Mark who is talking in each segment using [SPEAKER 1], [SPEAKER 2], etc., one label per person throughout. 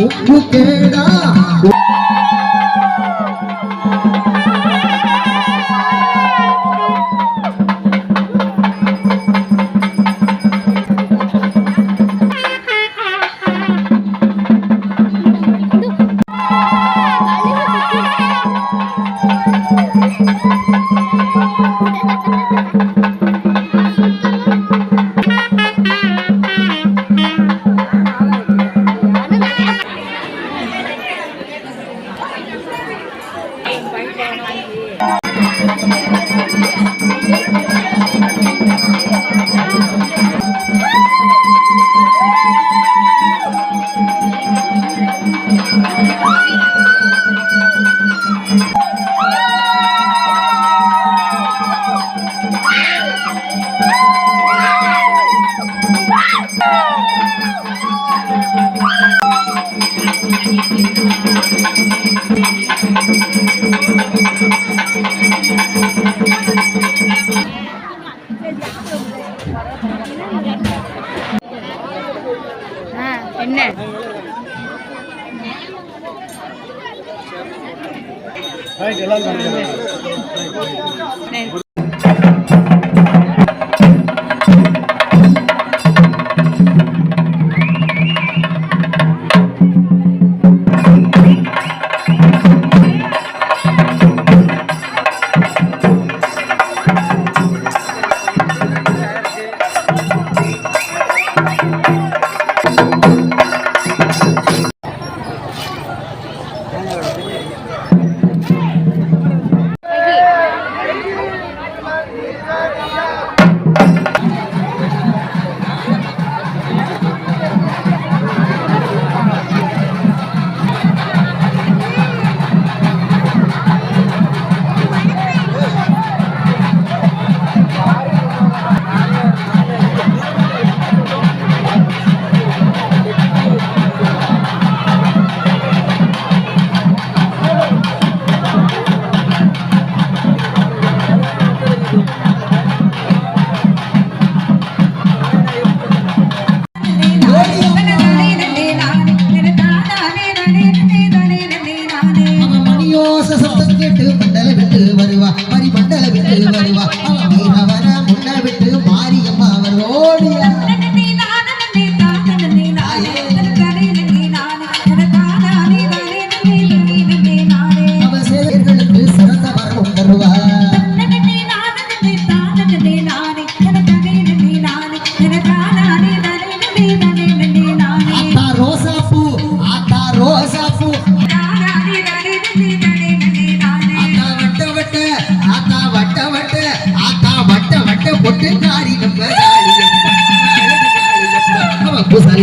[SPEAKER 1] உப்பு கேடா
[SPEAKER 2] என்ன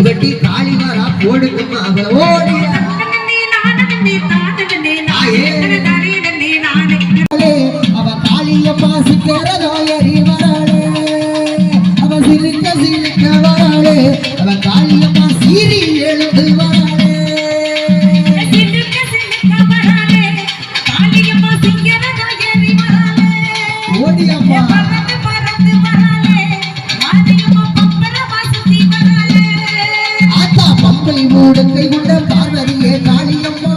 [SPEAKER 1] கட்டி காளி வரா போடுங்கம்மா அவ ஓடிய அவ காளியம்மா சிக்கிறதோ எறி வராளே அவ சிரிக்க சிரிக்க வராளே அவ காளியம்மா சீரி எழுந்து வராளே ஓடியம்மா மூடத்தை கொண்ட பார்வதியே காளியம்மா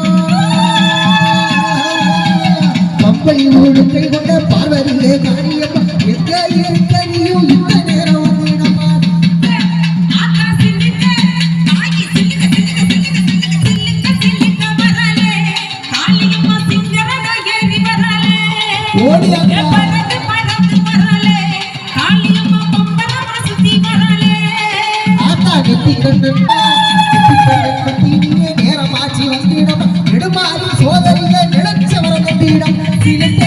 [SPEAKER 1] பம்பை மூடத்தை கொண்ட பார்வதியே காளியம்மா எங்க இருக்க நீயும் இந்த நேரம் வந்தீனம்மா ஓடியா ஆத்தா கெட்டி கண்ணு நேரமாச்சி வந்திடம் நெடுமாறி சோதரிக நினைச்சவர கொண்டிடம் சிலிக்க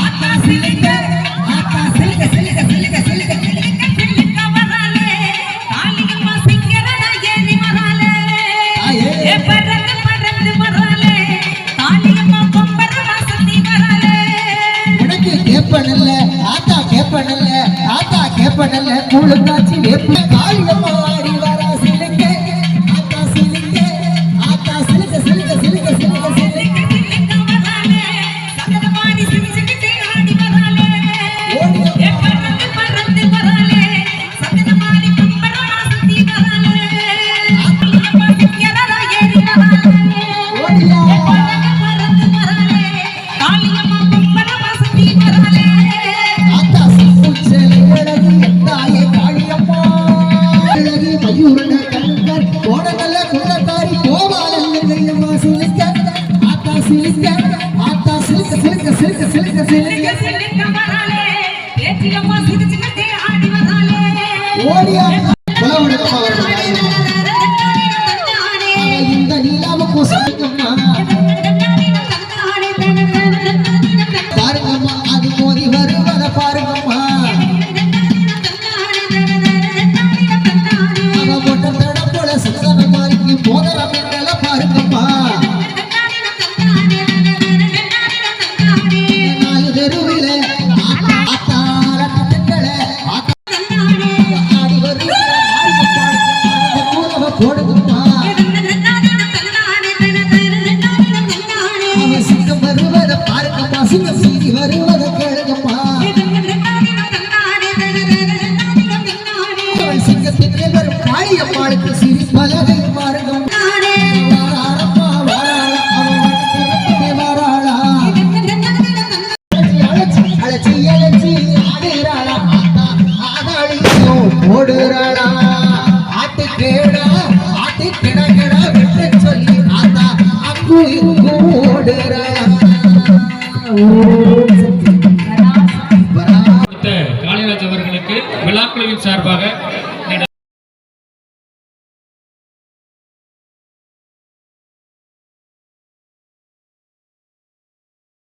[SPEAKER 1] ஆத்தா சிலிக்க ஆத்தா சிலிக்க சிலிக்க சிலிக்க சிலிக்க சிலிக்க வராலே காளியம்மா சிங்கரன ஏறி வராலே ஏ பறந்து பறந்து வராலே காளியம்மா பொம்பர வாசத்தி வராலே உனக்கு கேப்பனல்ல ஆத்தா கேப்பனல்ல ஆத்தா கேப்பனல்ல கூழுக்காச்சி வேப்ப காளியம்மா ஆடி வரா சிலிக்க
[SPEAKER 2] வரலே
[SPEAKER 1] இந்த நிலாவுக்கும் சாயங்கம்மா பாருங்கம்மா அது மோதி வருவத பாருங்கம்மா அவ மொட்டை தடம் போல சிந்தன மாறிக்கு மோதரம் என்றெல்லாம் பாருங்கம்மா நாலு தெருவில ஆத்தால கட்டங்கள ஆடி வருகிற போடுங்கம்மா அவன் சிங்கம் வருவத பாருங்கம்மா சிங்கம் சீறி வருவத கேளுங்கம்மா அவன் சிங்கத்தின் மேல் வரும் காளியம்மாளுக்கு சிரி பலகை பாருங்கம்மா வாராளம்மா வாராள அவன் வாராளா அழைச்சி அழைச்சி ஆடுறாளா ஆதாளியோ போடுறாளா ஆட்டு கேடா ஆட்டு கிட கிட விட்டு சொல்லி ஆத்தா அங்கு இங்கு ஓடுறாளா